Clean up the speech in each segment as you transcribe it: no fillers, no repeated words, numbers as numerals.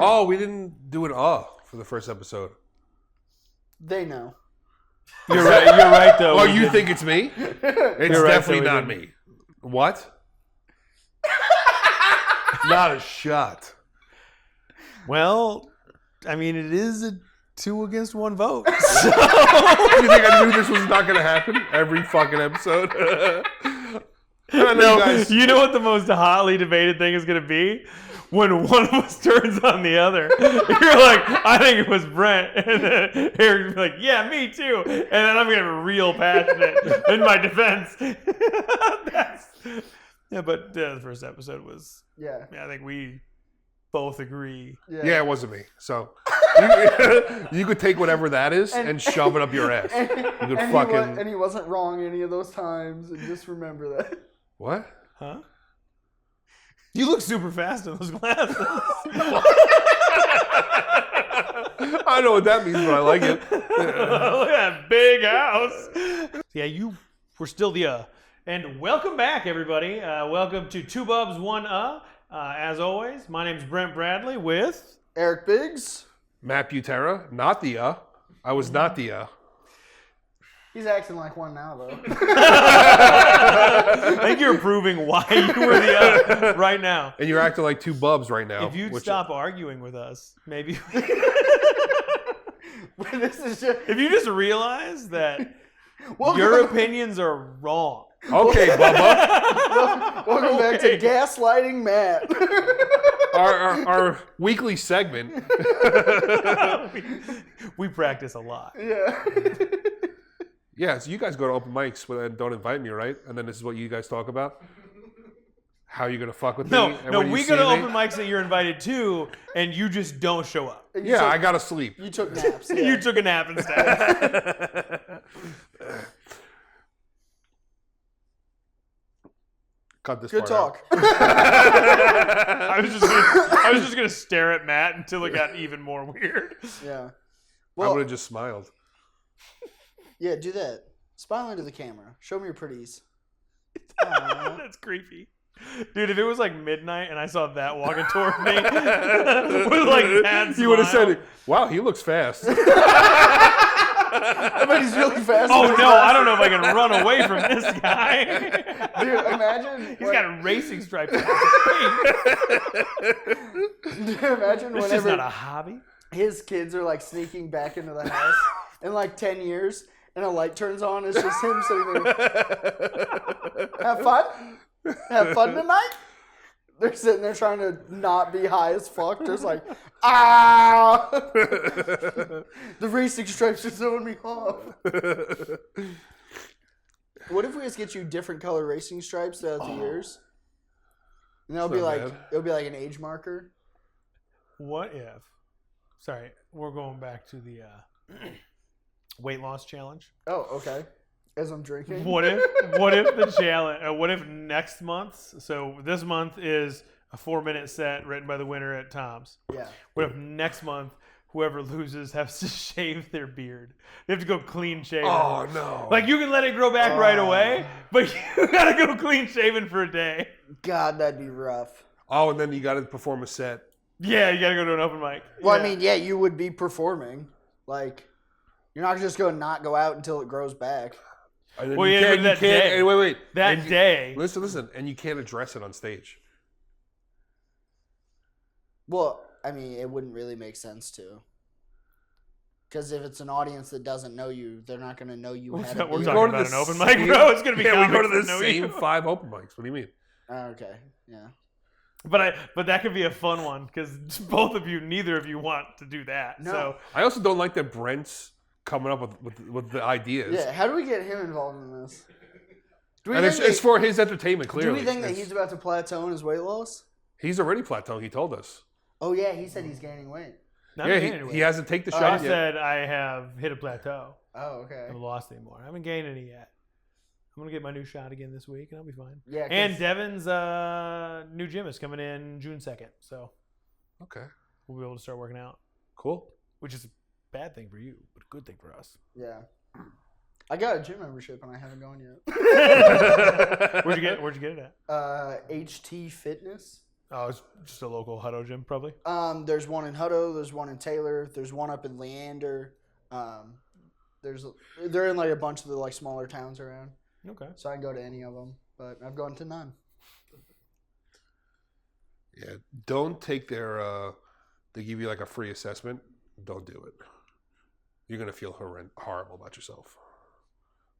Oh, we didn't do an for the first episode. They know. You're right. You're right, though. Oh, you think it's me? It's You're right, definitely so we not me. What? Not a shot. Well, I mean, it is a 2 against 1 vote. You think I knew this was not going to happen every fucking episode? I know You know what the most hotly debated thing is going to be? When one of us turns on the other. You're like, I think it was Brent. And then Eric's like, yeah, me too. And then I'm going to be real passionate in my defense. But the first episode was, I think we both agree. Yeah, it wasn't me. So you could take whatever that is and shove it up your ass. And he wasn't wrong any of those times. And just remember that. What? Huh? You look super fast in those glasses. I know what that means, but I like it. Look at that big house. Yeah, you were still the And welcome back, everybody. Welcome to Two Bubs, One As always, my name's Brent Bradley with... Eric Biggs. Matt Butera, not the I was not the He's acting like one now, though. I think you're proving why you were the right now. And you're acting like two bubs right now. If you'd stop arguing with us, maybe... If you just realize that your opinions are wrong. Okay, Bubba. Welcome back to Gaslighting Matt. our weekly segment. We practice a lot. Yeah. Yeah, so you guys go to open mics and don't invite me, right? And then this is what you guys talk about? How you're going to fuck with me? No, we go to open mics that you're invited to, and you just don't show up. Yeah, I got to sleep. You took naps. Yeah. You took a nap instead. Cut this Good part talk. I was just gonna stare at Matt until it got even more weird. Yeah. Well, I would have just smiled. Yeah, do that. Smile into the camera. Show me your pretties. That's creepy. Dude, if it was like midnight and I saw that walking toward me with like that You would have said, wow, he looks fast. I bet he's really fast. Oh, no, I don't know if I can run away from this guy. Dude, imagine. He's got racing stripes. Dude, imagine This is whenever not a hobby. his kids are like sneaking back into the house in like 10 years and a light turns on. It's just him sitting there. Have fun? Have fun tonight? They're sitting there trying to not be high as fuck. Just like, ah! The racing stripes are throwing me off. What if we just get you different color racing stripes throughout the years? And it'll be like an age marker. What if? Sorry, we're going back to the weight loss challenge. Oh, okay. As I'm drinking. What if the challenge? What if next month? So this month is a 4-minute set written by the winner at Tom's. Yeah. What if next month whoever loses has to shave their beard? They have to go clean shaven. Oh no! Like you can let it grow back right away, but you gotta go clean shaven for a day. God, that'd be rough. Oh, and then you got to perform a set. Yeah, you gotta go to an open mic. Well, Yeah. I mean, yeah, you would be performing. Like, you're not just going to not go out until it grows back. And then Well, you yeah, can't, but that day- and wait. That day. Listen, and you can't address it on stage. Well, I mean, it wouldn't really make sense to. Because if it's an audience that doesn't know you, they're not going to know you had a We're beard. talking about an open mic, bro. It's gonna be we go comics to the that know same you. 5 open mics. What do you mean? Oh, okay, yeah. But that could be a fun one because neither of you want to do that. No. So I also don't like that Brent's coming up with the ideas. Yeah, how do we get him involved in this? Do we And think it's for his entertainment, clearly. Do we think that he's about to plateau in his weight loss? He's already plateaued, he told us. Oh, yeah, he said he's gaining weight. He hasn't taken the I shot yet. said I have hit a plateau. Oh, okay. I haven't lost anymore. I haven't gained any yet. I'm gonna get my new shot again this week, and I'll be fine. Yeah, and Devin's new gym is coming in June 2nd, so Okay. we'll be able to start working out, Cool. which is a bad thing for you, but a good thing for us. Yeah. I got a gym membership and I haven't gone yet. Where'd you get it at? HT Fitness. Oh, it's just a local Hutto gym, probably. There's one in Hutto. There's one in Taylor. There's one up in Leander. They're in like a bunch of the like smaller towns around. Okay. So I can go to any of them, but I've gone to none. Yeah, don't take their. They give you like a free assessment. Don't do it. You're gonna feel horrible about yourself.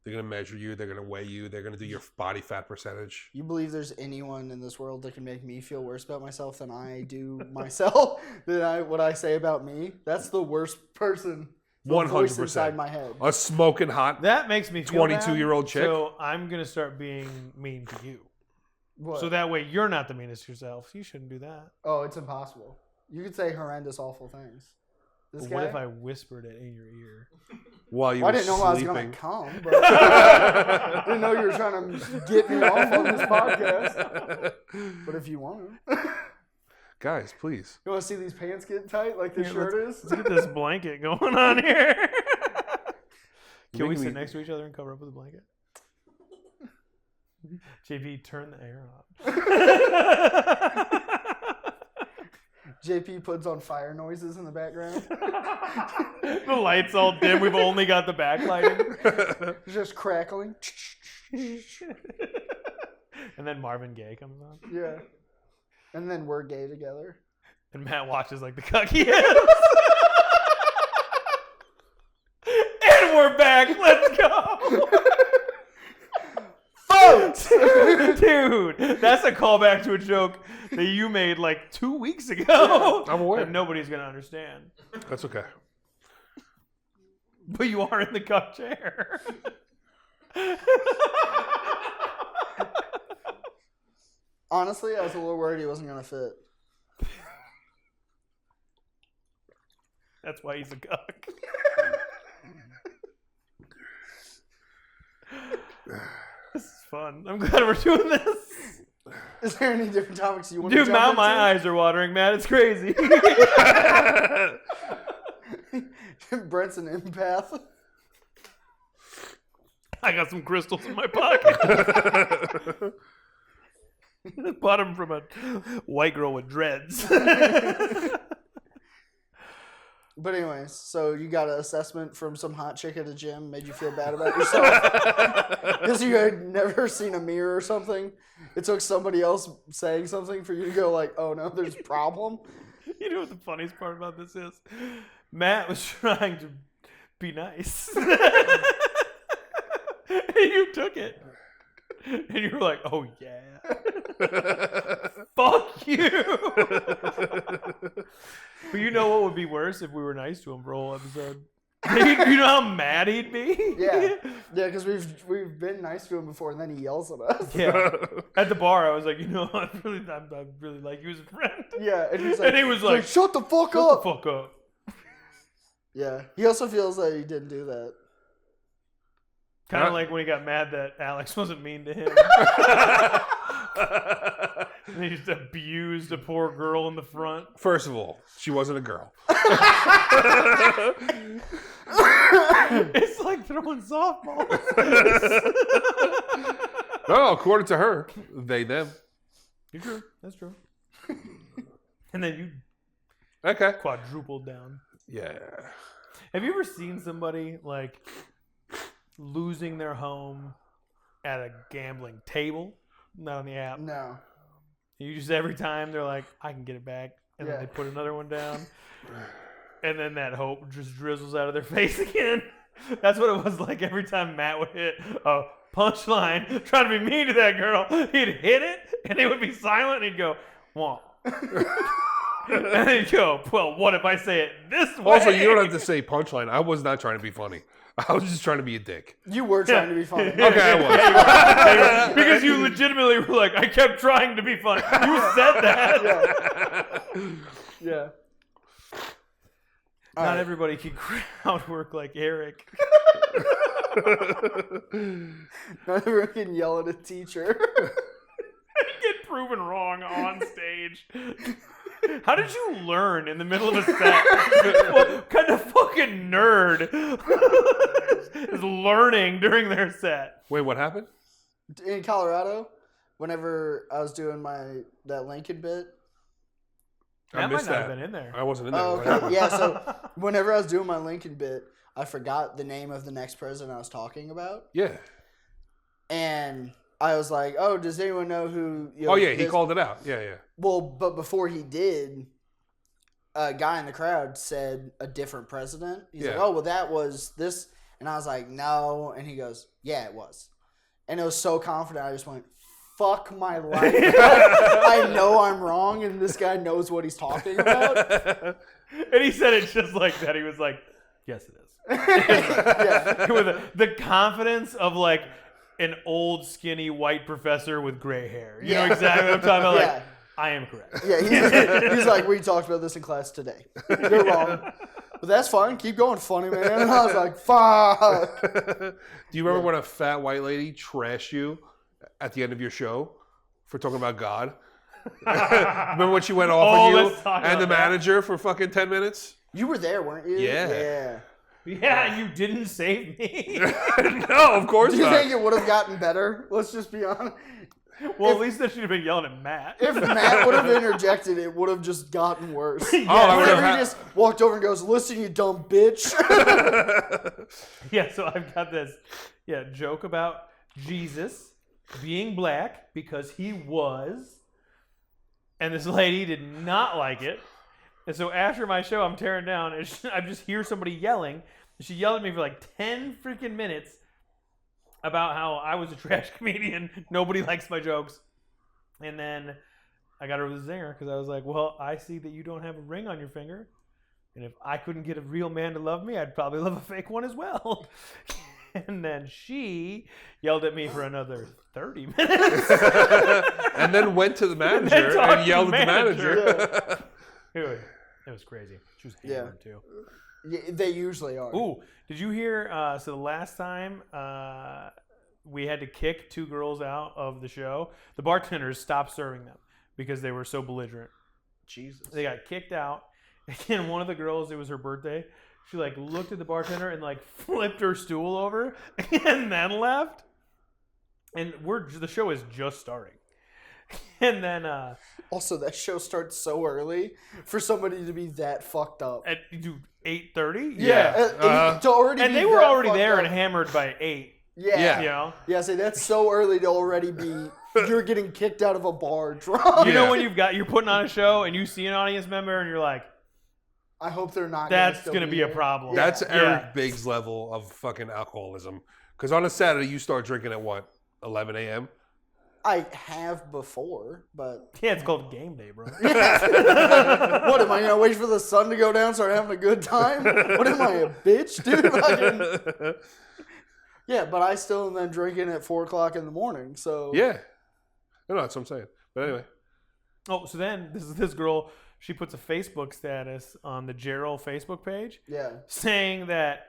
They're gonna measure you. They're gonna weigh you. They're gonna do your body fat percentage. You believe there's anyone in this world that can make me feel worse about myself than I do myself? What I say about me? That's the worst person. 100% inside my head. A smoking hot That makes me feel 22-year-old chick. So I'm gonna start being mean to you. What? So that way you're not the meanest to yourself. You shouldn't do that. Oh, it's impossible. You could say horrendous, awful things. This But guy. what if I whispered it in your ear? While you Well, were I didn't know I was sleeping. gonna come, but I didn't know you were trying to get me off on this podcast. But if you want to, Guys, please. you want to see these pants get tight like the Yeah, shirt is? Let's get this blanket going on here. Can we making sit me- next to each other and cover up with a blanket? JP, turn the air on. JP puts on fire noises in the background. The lights all dim. We've only got the backlighting. It's just crackling. And then Marvin Gaye comes on. Yeah. And then we're gay together. And Matt watches like the cucky is. And we're back. Let's go. Folks! Dude, that's a callback to a joke that you made like 2 weeks ago. I'm aware. And nobody's going to understand. That's okay. But you are in the cup chair. Honestly, I was a little worried he wasn't going to fit. That's why he's a cuck. This is fun. I'm glad we're doing this. Is there any different topics you want Dude, to now jump my into? eyes are watering, Matt. It's crazy. Brent's an empath. I got some crystals in my pocket. Bought them from a white girl with dreads. But anyways, so you got an assessment from some hot chick at a gym, made you feel bad about yourself because you had never seen a mirror or something. It took somebody else saying something for you to go like, "Oh no, there's a problem." You know what the funniest part about this is? Matt was trying to be nice. And you took it. And you were like, "Oh yeah. Fuck you." But you know what would be worse if we were nice to him for a whole episode? You know how mad he'd be? Yeah, because we've been nice to him before, and then he yells at us. Yeah. At the bar, I was like, I really like you as a friend. Yeah, and he's like, And he was like, "Shut the fuck Shut up." the fuck up. Yeah, he also feels that he didn't do that. Kind of like when he got mad that Alex wasn't mean to him. And he just abused a poor girl in the front. First of all, she wasn't a girl. It's like throwing softballs. No, according to her, they, them. You're true. That's true. And then you Okay. quadrupled down. Yeah. Have you ever seen somebody like losing their home at a gambling table? Not on the app. No. You just every time they're like, I can get it back. And Yeah. then they put another one down. And then that hope just drizzles out of their face again. That's what it was like every time Matt would hit a punchline, trying to be mean to that girl. He'd hit it, and it would be silent, and he'd go, "Womp." And then he'd go, "Well, what if I say it this way?" Also, you don't have to say punchline. I was not trying to be funny. I was just trying to be a dick. You were trying to be funny. Okay, I was. Yeah, you were. Because you legitimately were like, I kept trying to be funny. You said that. Yeah. Not Alright. everybody can crowd work like Eric. Not everyone can yell at a teacher. Get proven wrong on stage. How did you learn in the middle of a set? What kind of fucking nerd is learning during their set? Wait, what happened? In Colorado, whenever I was doing that Lincoln bit, I That might missed not that. have been in there. I wasn't in there. Oh, What okay. happened? Yeah, so whenever I was doing my Lincoln bit, I forgot the name of the next president I was talking about. Yeah. And I was like, oh, does anyone know who... Oh, yeah, he called it out. Yeah, yeah. Well, but before he did, a guy in the crowd said a different president. He's like, Yeah. oh, well, that was this. And I was like, no. And he goes, yeah, it was. And it was so confident, I just went, fuck my life. I know I'm wrong, and this guy knows what he's talking about. And he said it just like that. He was like, yes, it is. Yeah. With the confidence of like an old, skinny white professor with gray hair. You know Yeah. exactly what I'm talking about? Like, Yeah. I am correct. Yeah, he's like, we talked about this in class today. You're wrong. But that's fine. Keep going, funny man. And I was like, fuck. Do you remember when a fat white lady trashed you at the end of your show for talking about God? Remember when she went off Oh, on you let's talk and the about that. manager for fucking 10 minutes? You were there, weren't you? Yeah. Yeah, you didn't save me. No, of course Do you not. think it would have gotten better? Let's just be honest. Well, at least they should have been yelling at Matt. If Matt would have interjected, it would have just gotten worse. I would have Whenever he had- just walked over and goes, listen, you dumb bitch. Yeah, so I've got this joke about Jesus being black because he was, and this lady did not like it. And so after my show, I'm tearing down, and I just hear somebody yelling. And she yelled at me for like 10 freaking minutes about how I was a trash comedian. Nobody likes my jokes. And then I got her with a zinger because I was like, well, I see that you don't have a ring on your finger. And if I couldn't get a real man to love me, I'd probably love a fake one as well. And then she yelled at me for another 30 minutes. And then went to the then manager talked and to yelled the at the manager. Dude, it was crazy. She was hammered too. Yeah, they usually are. Ooh, did you hear? So the last time we had to kick 2 girls out of the show, the bartenders stopped serving them because they were so belligerent. Jesus. They got kicked out, and one of the girls, it was her birthday. She like looked at the bartender and like flipped her stool over, and then left. And the show is just starting, and then Also, that show starts so early for somebody to be that fucked up. at 8:30. To already And be they were that already fucked there up. and hammered by 8. Yeah. You know. Yeah, say that's so early to already be. You're getting kicked out of a bar drunk. You know when you're putting on a show and you see an audience member and you're like, I hope they're not. that's going gonna to be a problem. Yeah. That's Eric Biggs' level of fucking alcoholism. Because on a Saturday, you start drinking at what? 11 a.m.? I have before, but Yeah, it's called game day, bro. what am I gonna wait for the sun to go down, start having a good time? What am I, a bitch, dude? Fucking- Yeah, but I still am then drinking at 4:00 in the morning. So Yeah. No, that's what I'm saying. But anyway. Oh, so then this girl, she puts a Facebook status on the Gerald Facebook page yeah. saying that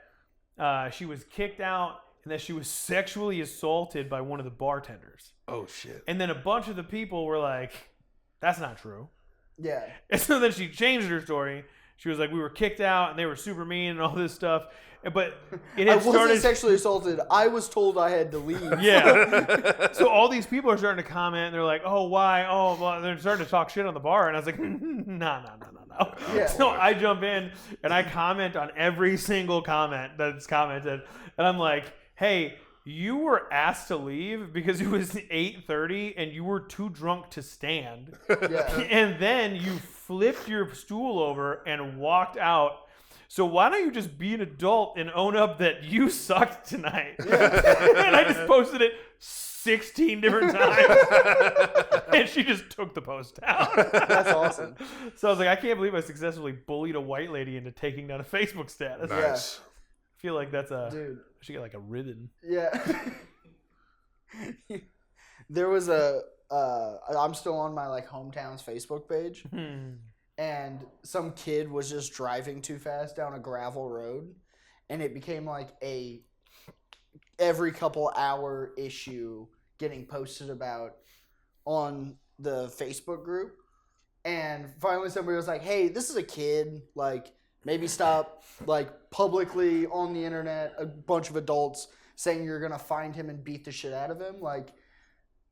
she was kicked out and that she was sexually assaulted by one of the bartenders. Oh, shit. And then a bunch of the people were like, that's not true. Yeah. And so then she changed her story. She was like, we were kicked out and they were super mean and all this stuff. But it I had wasn't started. sexually assaulted. I was told I had to leave. Yeah. So all these people are starting to comment. And they're like, oh, why? Oh, well, they're starting to talk shit on the bar. And I was like, no. Yeah. So I jump in and I comment on every single comment that's commented. And I'm like, hey, you were asked to leave because it was 8:30 and you were too drunk to stand. Yeah. And then you flipped your stool over and walked out. So why don't you just be an adult and own up that you sucked tonight? And I just posted it 16 different times. And she just took the post down. That's awesome. So I was like, I can't believe I successfully bullied a white lady into taking down a Facebook status. Nice. I feel like that's Dude. I should get like a ribbon. Yeah. There was I'm still on my like hometown's Facebook page, and some kid was just driving too fast down a gravel road, and it became like a every couple hour issue getting posted about on the Facebook group. And finally somebody was like, hey, this is a kid, like maybe stop like publicly on the internet, a bunch of adults saying you're gonna find him and beat the shit out of him. Like,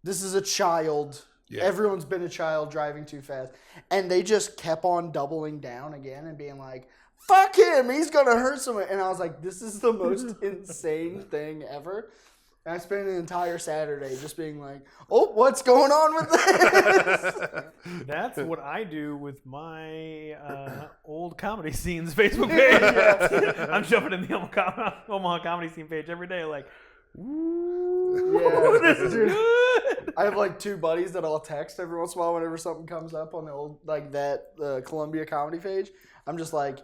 this is a child. Yeah. Everyone's been a child driving too fast. And they just kept on doubling down again and being like, fuck him, he's going to hurt someone. And I was like, this is the most insane thing ever. And I spent an entire Saturday just being like, oh, what's going on with this? That's what I do with my old comedy scenes Facebook page. I'm jumping in the Omaha comedy scene page every day, like, ooh, this is good. I have like 2 buddies that I'll text every once in a while whenever something comes up on the old, like that Columbia comedy page. I'm just like,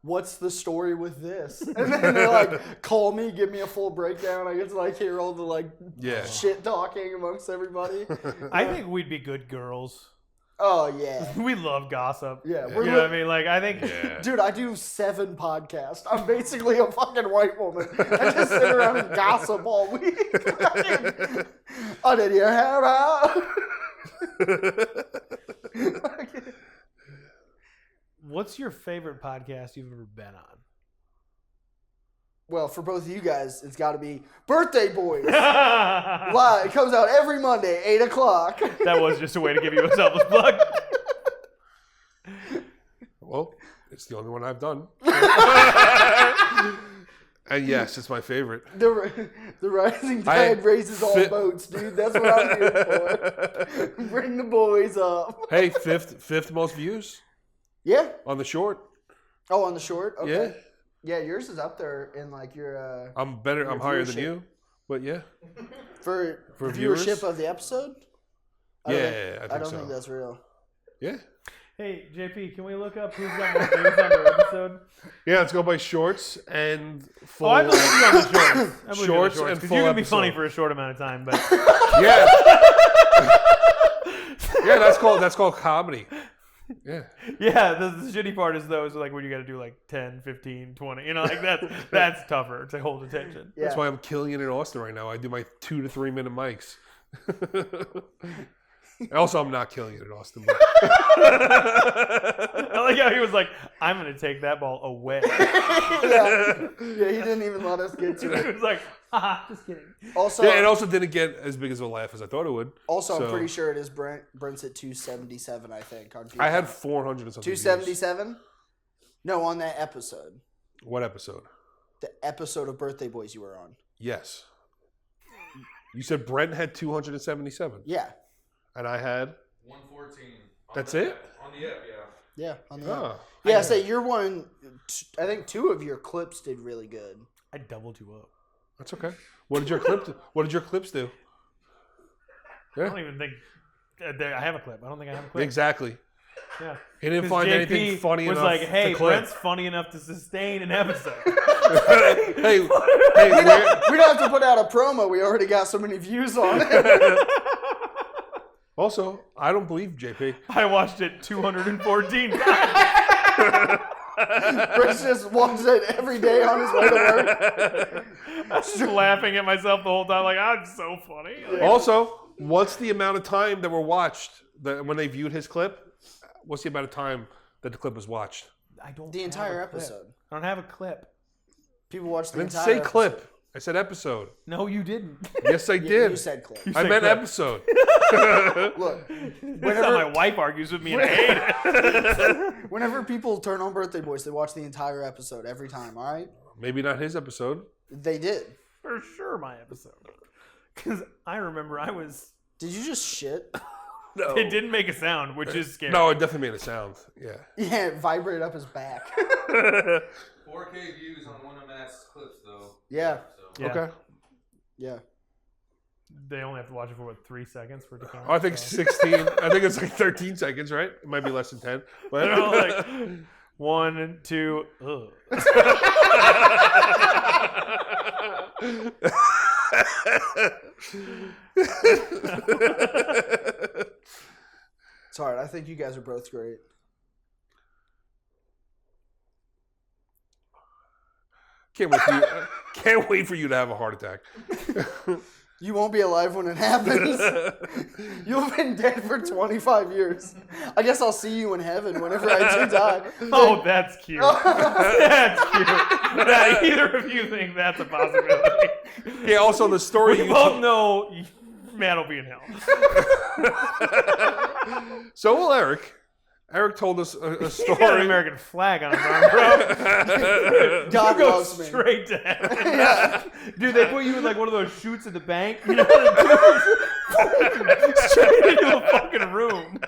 what's the story with this? And then they like call me, give me a full breakdown. I get to like hear all the like shit talking amongst everybody. I think we'd be good girls. Oh yeah, We love gossip. yeah. You know what I mean? Like, I think. Yeah. Dude, I do 7 podcasts. I'm basically a fucking white woman. I just sit around and gossip all week. Oh, did you hear about? What's your favorite podcast you've ever been on? Well, for both of you guys, it's got to be Birthday Boys. Live. It comes out every Monday, 8 o'clock. That was just a way to give you a selfless plug. Well, it's the only one I've done. And yes, it's my favorite. The rising tide raises all boats, dude. That's what I'm here for. Bring the boys up. Hey, fifth most views Yeah. on the short. Oh, on the short? Okay. Yeah. Yeah, yours is up there in like your I'm better. Your I'm higher than viewership. you, but yeah. for viewers? viewership of the episode. Yeah, I I don't think think so. that's real. Yeah. Hey, JP, can we look up who's got more views on their episode? Yeah, let's go by shorts and full. Oh, I believe you on the shorts. I believe you on the Shorts and because full you can be episode. funny for a short amount of time, but Yeah. Yeah, that's called comedy. Yeah. yeah, the shitty part is those like when you got to do like 10, 15, 20. You know, like that's tougher to hold attention. Yeah. That's why I'm killing it in Austin right now. I do my 2 to 3 minute mics. Also, I'm not killing it in Austin. But I like how he was like, I'm going to take that ball away. Yeah, he didn't even let us get to He it. was like, haha, just kidding. Also, yeah, it also didn't get as big as a laugh as I thought it would. I'm so- pretty sure it is Brent's at 277, I think. On I had views. 400 and something. 277? No, on that episode. What episode? The episode of Birthday Boys you were on. Yes. You said Brent had 277, Yeah. and I had. 114. That's it? On the app, yeah. Yeah. On the Oh. yeah, so your one, I think 2 of your clips did really good. I doubled you up. That's okay. What did your clip? What did your clips do? I don't even think I have a clip. I don't think I have a clip. Exactly. Yeah. He didn't 'Cause find JP anything funny was enough like, hey, to clip. Brent's funny enough to sustain an episode. hey, We where, don't have to put out a promo. We already got so many views on it. also, I don't believe JP. I watched it 214 times. Chris just watches it every day on his way to work. I was just laughing at myself the whole time, like, I'm so funny. Like, Also, what's the amount of time that were watched when they viewed his clip? What's the amount of time that the clip was watched? I don't The have entire a clip. episode. I don't have a clip. People watch I the didn't entire say episode. clip. I said episode. No, you didn't. Yes, I Yeah, did. you said clip. You I said meant clip. episode. Look, That's how my wife argues with me and I hate it. whenever people turn on Birthday Boys, they watch the entire episode every time, all right? Maybe not his episode. They did. For sure, my episode. Because I remember I was. Did you just shit? No. It didn't make a sound, which is scary. No, it definitely made a sound. Yeah. Yeah, it vibrated up his back. 4K views on one of Matt's clips, though. Yeah, So. Yeah. Okay. yeah. They only have to watch it for, what, 3 seconds for it to count? I think 16. I think it's like 13 seconds, right? It might be less than 10. But They're all like, 1, 2, ugh. It's hard. I think you guys are both great. Can't wait for you to have a heart attack. You won't be alive when it happens. You've been dead for 25 years. I guess I'll see you in heaven whenever I do die. Oh, that's cute. That's cute. That either of you think that's a possibility. Yeah, also the story We you both told, know man will be in hell. So will Eric. Eric told us a He's got an story. American flag on his arm, bro. God You go loves me. straight to heaven. Dude, they put you in like one of those chutes at the bank. You know, straight into a fucking room.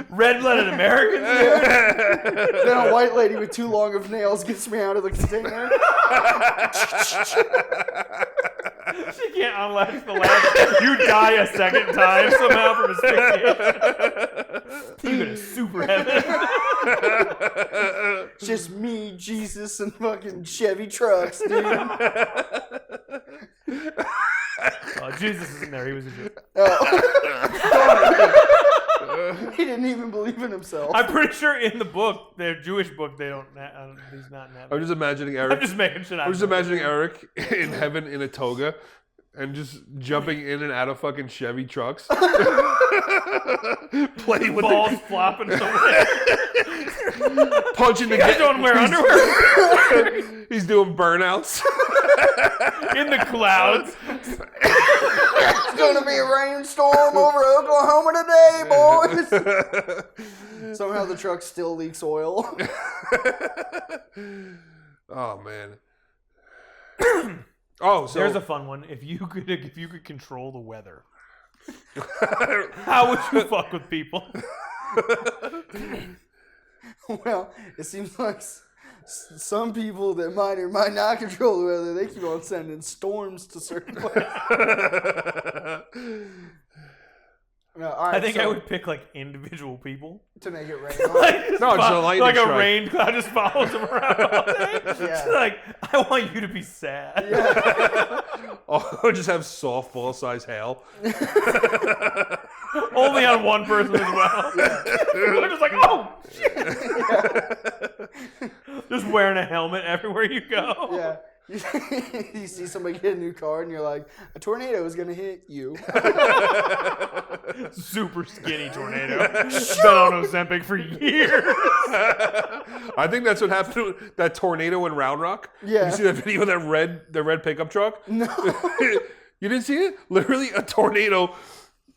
Red-blooded Americans, dude. Then a white lady with too long of nails gets me out of the container. She can't unlatch the latch. You die a second time somehow from asphyxiation. You go to super heaven. Just me, Jesus, and fucking Chevy trucks, dude. Oh, Jesus isn't there. He was a Jew. He didn't even believe in himself. I'm pretty sure in the book, their Jewish book, they don't. He's not in I'm heaven. just imagining I'm Eric. just making shit up. I'm just imagining Eric in heaven in a toga and just jumping in and out of fucking Chevy trucks. Playing with balls flopping in the wind. punching the You guys don't wear underwear He's doing burnouts. in the clouds. It's gonna be a rainstorm over Oklahoma today, boys. Somehow the truck still leaks oil. Oh man. Oh, so There's a fun one. If you could control the weather, how would you fuck with people? Well, it seems like some people that might or might not control the weather, they keep on sending storms to certain places. No, all right, I think I so would pick like individual people. to make it rain. Like, No, just a lightning like a strike. rain cloud just follows them around all day. Yeah. Like, I want you to be sad. Oh, just have softball size hail. Only on one person as well. They're just like, oh, shit. Just wearing a helmet everywhere you go. Yeah. You see somebody get a new car and you're like, a tornado is going to hit you. Super skinny tornado. Been on Ozempic for years. I think that's what happened to that tornado in Round Rock. Yeah. You see that video of that red pickup truck? No. You didn't see it? Literally a tornado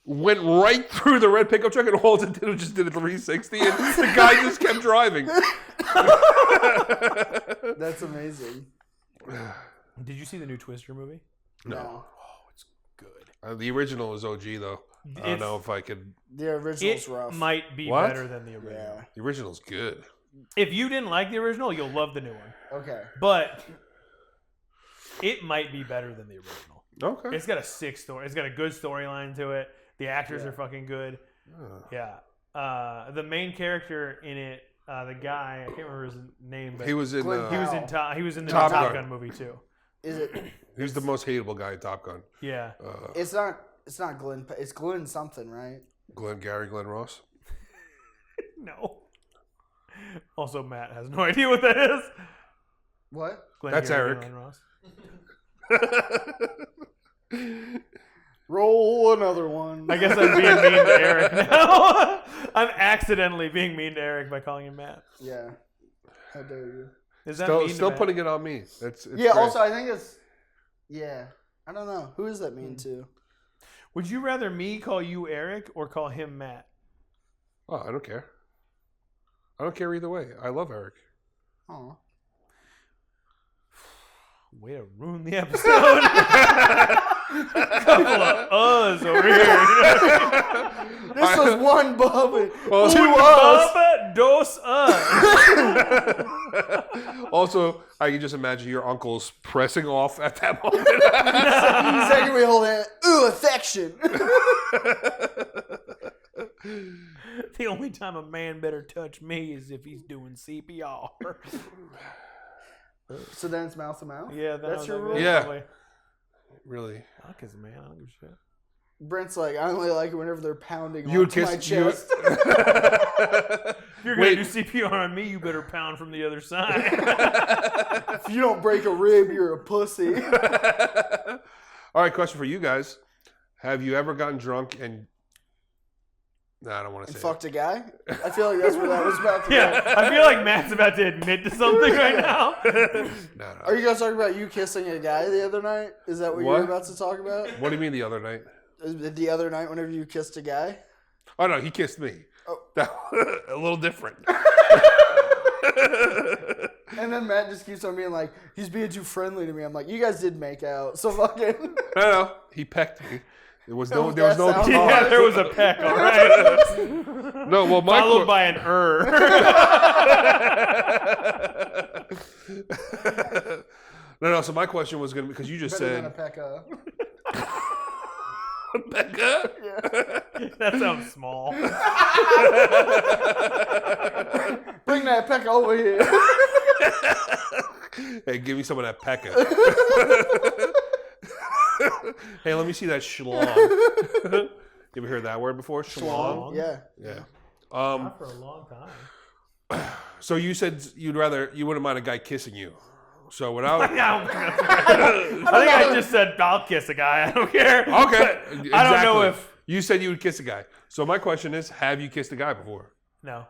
went right through the red pickup truck and all it did was just did a 360 and the guy just kept driving. That's amazing. Did you see the new Twister movie? No. Oh, it's good. The original is OG though. I don't know if I could. The original's It rough. might be What? better than the original. Yeah. The original's good. If you didn't like the original, you'll love the new one. Okay. But it might be better than the original. Okay. It's got a sick story. It's got a good storyline to it. The actors Yeah. are fucking good. Oh. Yeah. The main character in it, the guy, I can't remember his name, but He was in. Glenn he was in Powell. he was in the Top Top Gun. Gun movie too. Is it? He was the most hateable guy in Top Gun. Yeah. It's not Glenn. It's Glenn something, right? Glenn Ross. No. Also, Matt has no idea what that is. What? Glenn That's Gary, Eric. Glenn Ross. Roll another one. I guess I'm being mean to Eric now. I'm accidentally being mean to Eric by calling him Matt. Yeah. How dare you? Is that mean Still to Matt? putting it on me. It's Yeah. great. Also, I think it's. Yeah. I don't know. Who is that mean to? Would you rather me call you Eric or call him Matt? Oh, I don't care. I don't care either way. I love Eric. Oh. Way to ruin the episode. Couple of us over here. This was one Bubba. Well, Two Un us. baba, dos us. Also, I can just imagine your uncles pressing off at that moment. Second we hold it. Ooh, affection. The only time a man better touch me is if he's doing CPR. So then it's mouth to mouth? Yeah, That's your rule? Yeah. Probably. Really? Fuck is a man. I don't give a shit. Brent's like, I only like it whenever they're pounding You would onto my kiss you. chest. If you're Wait. gonna do CPR on me, you better pound from the other side. If you don't break a rib, you're a pussy. All right, question for you guys. Have you ever gotten drunk and No, I don't want to And say fucked a guy? I feel like that's where that was about to Yeah, go. I feel like Matt's about to admit to something right now. it. No. Are you guys talking about you kissing a guy the other night? Is that what you were What? about to talk about? What do you mean the other night? The other night whenever you kissed a guy? Oh, no, he kissed me. Oh. A little different. And then Matt just keeps on being like, he's being too friendly to me. I'm like, you guys did make out, so fucking... No, he pecked me. There was no That sounds Yeah, there was a peck, all right. No, well, my Followed by an No, so my question was going to be, because you just Better than a said... pekka. Becca? Yeah. That sounds small. Bring that pekka over here. Hey, give me some of that Pekka. Hey, let me see that schlong. You ever heard that word before? Schlong? Yeah. Yeah. Not for a long time. So you said you wouldn't mind a guy kissing you. So when I was... I think I just said I'll kiss a guy. I don't care. Okay. But I don't know if You said you would kiss a guy. So my question is, have you kissed a guy before? no.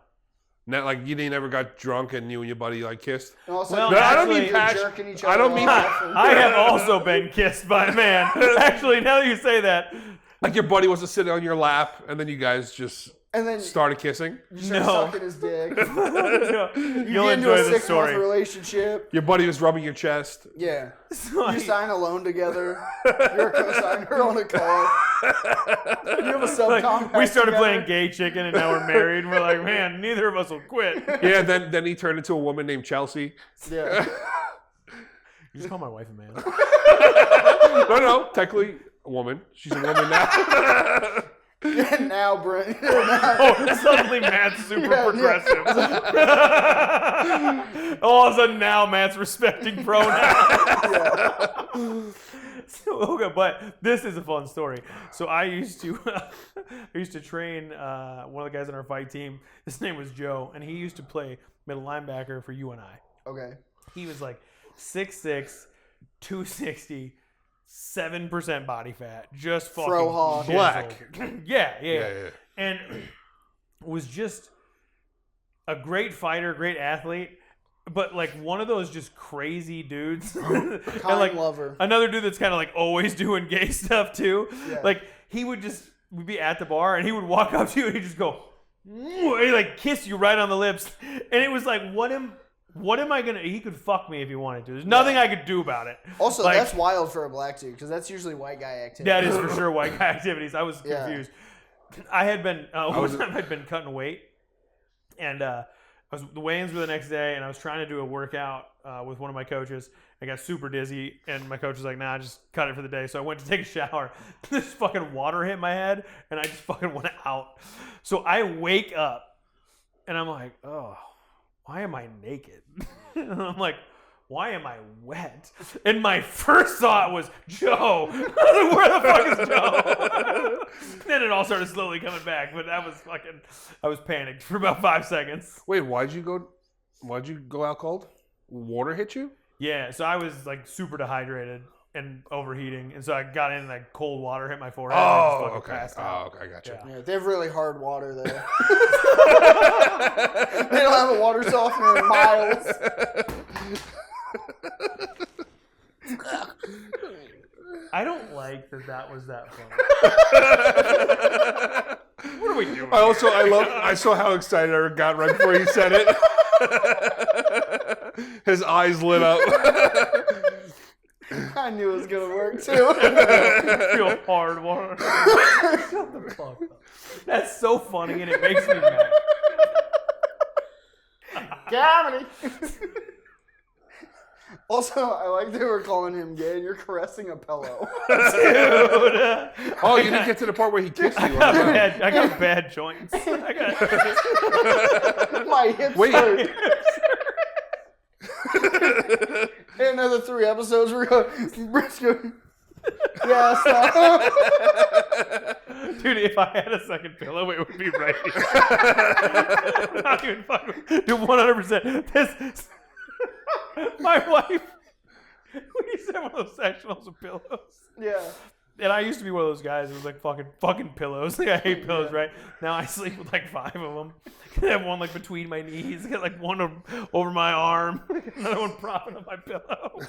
Not like you never got drunk and you and your buddy like kissed? And also, Well, No, I don't actually- mean passion. jerking each I don't other mean- off and- I have also been kissed by a man. Actually, now that you say that, Like your buddy was to sit on your lap and then you guys just And then started kissing? you start No. sucking his dick. no, You you'll get into enjoy a this 6-month story. relationship. Your buddy was rubbing your chest. Yeah. So You sign a loan together. You're a co-signer on a car. You have a subcompact. we started together. playing gay chicken and now we're married. And we're like, man, neither of us will quit. Yeah, then he turned into a woman named Chelsea. Yeah. You just call my wife a man. No, technically a woman. She's a woman now. And now, Brent. Oh, suddenly Matt's super Yeah, progressive. All of a sudden now Matt's respecting pronouns. So, okay, but this is a fun story. So I used to train one of the guys on our fight team. His name was Joe, and he used to play middle linebacker for UNI. Okay. He was like 6'6", 260, 7% body fat, just fucking Fro hog. chiseled. Black. Yeah. And was just a great fighter, great athlete, but like one of those just crazy dudes. And Kind like lover. another dude that's kind of like always doing gay stuff too. Yeah. Like we'd be at the bar and he would walk up to you and he'd just go, and he'd like kiss you right on the lips. And it was like, what am I gonna? He could fuck me if he wanted to. There's nothing I could do about it. Also, Like- that's wild for a black dude because that's usually white guy activity. That is for sure white guy activities. I was Yeah. confused. I had been was- one time I'd been cutting weight, and the weigh-ins were the next day, and I was trying to do a workout with one of my coaches. I got super dizzy, and my coach was like, "Nah, just cut it for the day." So I went to take a shower. This fucking water hit my head, and I just fucking went out. So I wake up, and I'm like, "Oh, why am I naked?" And I'm like, why am I wet? And my first thought was, Joe. Where the fuck is Joe? Then it all started slowly coming back, but that was fucking, I was panicked for about 5 seconds. Wait, why'd you go out cold? Water hit you? Yeah, so I was like super dehydrated and overheating, and so I got in like cold water hit my forehead and I just fucking okay. passed out. Okay, I got you. Yeah. Yeah, they have really hard water there. They don't have a water softener in miles. I don't like that was that funny. What are we doing? I saw how excited I got right before he said it. His eyes lit up. I knew it was gonna work too. Feel hard water. Shut the fuck up. That's so funny and it makes me mad. Comedy. Also, I like they were calling him gay and you're caressing a pillow. Dude. Oh, you didn't get to the part where he kissed you. I got bad joints. I got My hips Wait. hurt. In another 3 episodes, we're going, Brent's going, yeah, stop. Dude, if I had a second pillow, it would be right here. I'm not even fucking. Dude, 100%. This. My wife. When you said one of those sectionals of pillows. Yeah. And I used to be one of those guys who was like fucking pillows. Like I hate pillows, right? Now I sleep with like 5 of them. I have one like between my knees. I got like one over my arm. Another one propping up my pillow.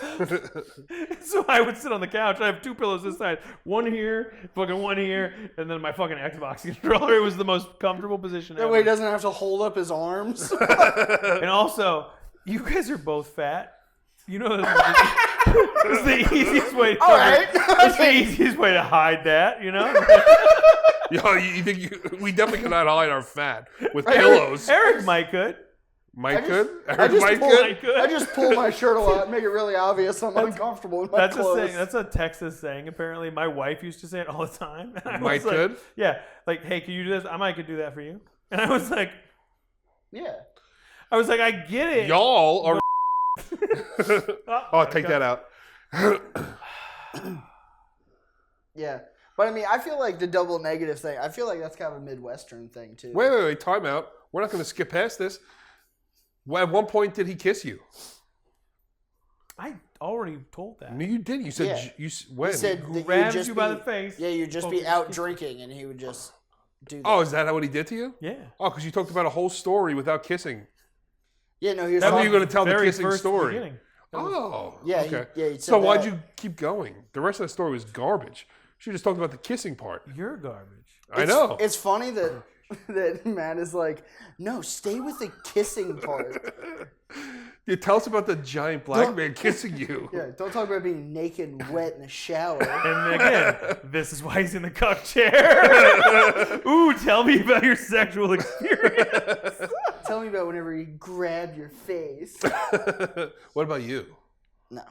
So I would sit on the couch. I have 2 pillows this side. One here, fucking one here, and then my fucking Xbox controller. It was the most comfortable position That ever. way he doesn't have to hold up his arms. And also, you guys are both fat. You know it's the easiest way to All right. it's the easiest way to hide that, you know? Yo, you think we definitely cannot hide our fat with pillows. Eric might could. Mike could? I Eric Mike just, could? I just pull my shirt a lot and make it really obvious I'm uncomfortable in my That's clothes. a saying. That's a Texas saying, apparently. My wife used to say it all the time. And I was Mike like, could? Yeah. Like, hey, can you do this? I might could do that for you. And I was like, Yeah. I get it. Y'all are... Oh, take okay. that out. Yeah. But I mean, I feel like the double negative thing, I feel like that's kind of a Midwestern thing too. Wait, time out. We're not going to skip past this. Well, at one point, did he kiss you? I already told that. No, you did. You said Yeah. when? He said that Grabs just you by be- the face. Yeah, you'd just Focus be out kiss. drinking and he would just do that. Oh, is that what he did to you? Yeah. Oh, because you talked about a whole story without kissing. Yeah, no, he was That's what talking- you're going to tell the Very kissing first story. beginning. Oh, Yeah, okay. he said So why'd that. you keep going? The rest of that story was garbage. She just talked about the kissing part. You're garbage. I know. It's funny that that Matt is like, no, stay with the kissing part. You tell us about the giant black man kissing you. Yeah, don't talk about being naked and wet in the shower. And again, this is why he's in the cuck chair. Ooh, tell me about your sexual experience. Tell me about whenever he grabbed your face. What about you? No.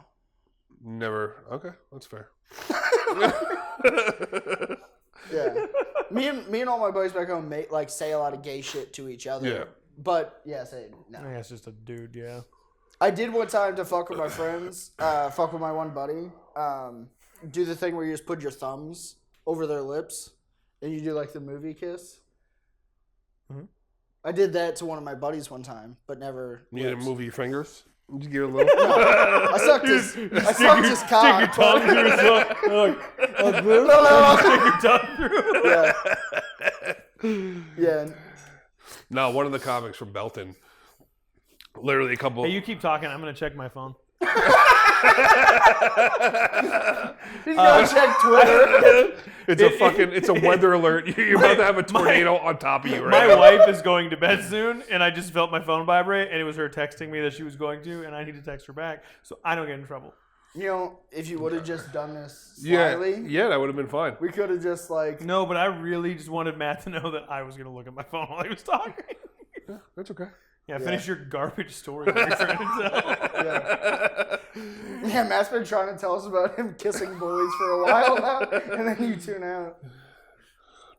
Never. Okay, that's fair. Yeah. Me and all my buddies back home say a lot of gay shit to each other. Yeah. But yeah, say no. I think that's just a dude, yeah. I did one time to fuck with my friends, fuck with my one buddy. Do the thing where you just put your thumbs over their lips and you do like the movie kiss. Mhm. I did that to one of my buddies one time, but never. You need to lips. move your fingers. Did you get a little? I sucked his cock. Stick your tongue through his Stick your tongue through. Yeah. No, one of the comics from Belton. Literally a couple. Hey, you keep talking. I'm going to check my phone. He's gonna check Twitter. It's a weather alert. You're about to have a tornado on top of you right My now. wife is going to bed soon, and I just felt my phone vibrate, and it was her texting me that she was going to, and I need to text her back so I don't get in trouble. You know, if you would have just done this Yeah, slyly, yeah, that would have been fine. we could have just like. No, but I really just wanted Matt to know that I was going to look at my phone while he was talking. Yeah, that's okay. Yeah, finish your garbage story. That you're trying to tell. Yeah, Matt's been trying to tell us about him kissing boys for a while now, and then you tune out.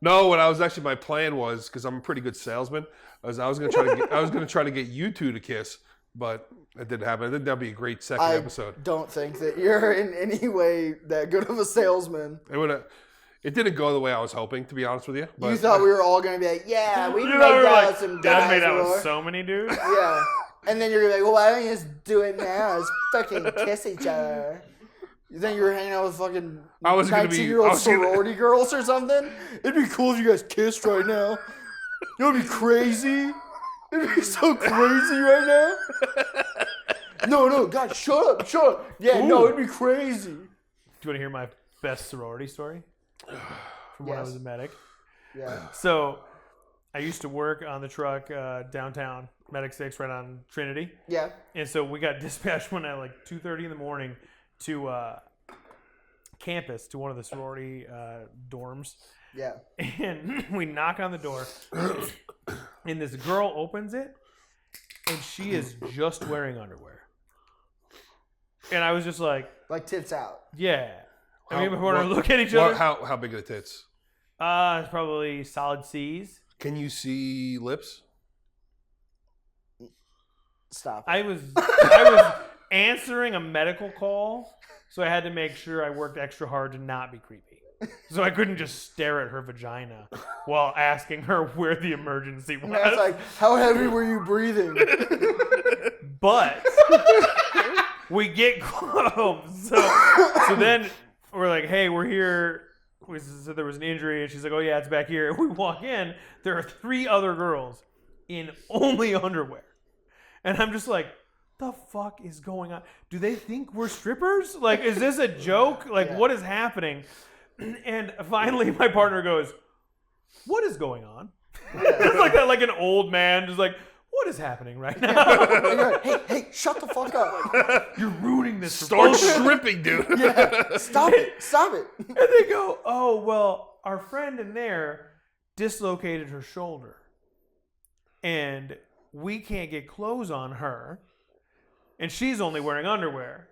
No, what I was actually my plan was because I'm a pretty good salesman. I was going to try to get you two to kiss, but it didn't happen. I think that'd be a great second I episode. don't think that you're in any way that good of a salesman. It didn't go the way I was hoping, to be honest with you. But You thought we were all gonna be like, yeah, we You made know, we were out like, with some Dad guys made out before." with so many dudes. Yeah. And then you're gonna be like, well, why don't you just do it now? Let's fucking kiss each other. You think you were hanging out with fucking I was gonna be- 19-year-old I was gonna- sorority girls or something? It'd be cool if you guys kissed right now. It would be crazy. It'd be so crazy right now. No, God, shut up. Yeah, no, it'd be crazy. Do you want to hear my best sorority story? From when I was a medic. Yeah. So, I used to work on the truck downtown, Medic 6, right on Trinity. Yeah. And so we got dispatched one at like 2:30 in the morning to campus, to one of the sorority dorms. Yeah. And we knock on the door, and this girl opens it, and she is just wearing underwear. And I was just like, Like tits out. yeah. I mean, How- before I what- look at each other, How big are the tits? it's probably solid C's. Can you see lips? Stop. I was answering a medical call, so I had to make sure I worked extra hard to not be creepy. So I couldn't just stare at her vagina while asking her where the emergency was. And I was like, how heavy were you breathing? But we get home. So then we're like, hey, we're here. we said there was an injury, and she's like, oh yeah, it's back here. And we walk in, there are 3 other girls in only underwear. And I'm just like, the fuck is going on? Do they think we're strippers? Like, is this a joke? Like, what is happening? And finally, my partner goes, what is going on? It's like that, like an old man, just like, what is happening right now? Hey, shut the fuck up. You're ruining this. Start stripping, dude. Yeah, stop it. And they go, oh, well, our friend in there dislocated her shoulder. And we can't get clothes on her. And she's only wearing underwear.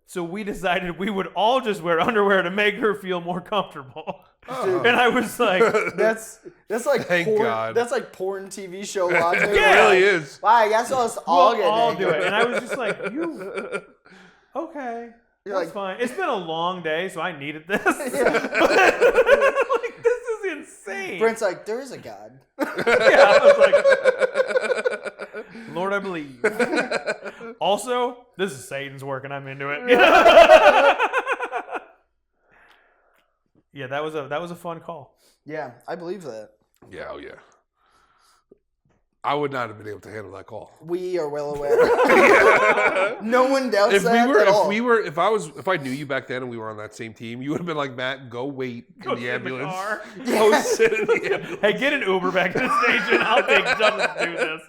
So we decided we would all just wear underwear to make her feel more comfortable. Dude, And I was like, that's like Thank porn, God. That's like porn TV show logic. It really is. Wow, I guess us all we'll get all naked. do it. And I was just like, okay, You're that's like- fine. It's been a long day, so I needed this. Yeah. Like, this is insane. Brent's like, there is a God. Yeah, I was like, Lord, I believe. Also, this is Satan's work, and I'm into it. Yeah, that was a fun call. Yeah, I believe that. Yeah, oh yeah. I would not have been able to handle that call. We are well aware. No one doubts If that at all. if I knew you back then and we were on that same team, you would have been like, Matt, go wait Go in the sit ambulance. car. Go sit in the ambulance. Hey, get an Uber back to the station. I'll take Justin to do this.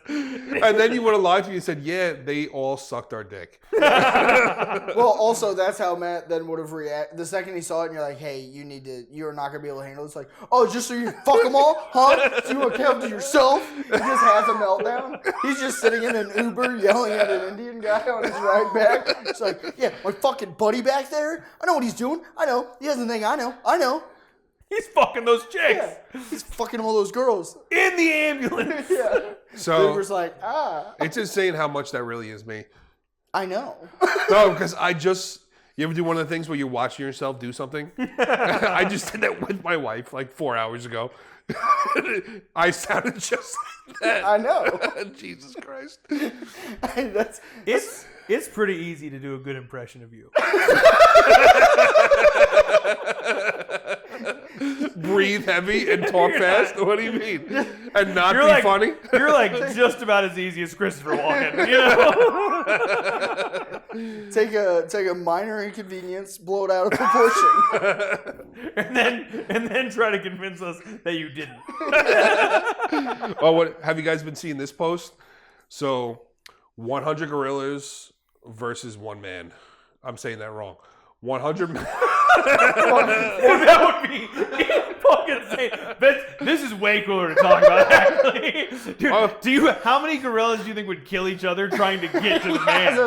And then you would have lied to me and said, yeah, they all sucked our dick. Well, also, that's how Matt then would have reacted. The second he saw it, and you're like, hey, you're not going to be able to handle it. It's like, oh, just so you can fuck them all? Huh? So you want to come to yourself? He just has a meltdown. He's just sitting in an Uber yelling at an Indian guy on his ride back. It's like, yeah, my fucking buddy back there, I know what he's doing. I know. He doesn't think I know. He's fucking those chicks Yeah. He's fucking all those girls. in the ambulance. Yeah. So Uber's like, it's insane how much that really is me. I know. No, because you ever do one of the things where you're watching yourself do something? I just did that with my wife like 4 hours ago. I sounded just like that. I know. Jesus Christ. It's pretty easy to do a good impression of you. Breathe heavy and talk fast? What do you mean? And not You're be like funny? You're like just about as easy as Christopher Walken, you know? Take a minor inconvenience, blow it out of proportion. and then try to convince us that you didn't. Oh, what have you guys been seeing this post? So 100 gorillas versus 1 man. I'm saying that wrong. 100 men. That would be fucking insane. This is way cooler to talk about, actually. Dude, how many gorillas do you think would kill each other trying to get to the man?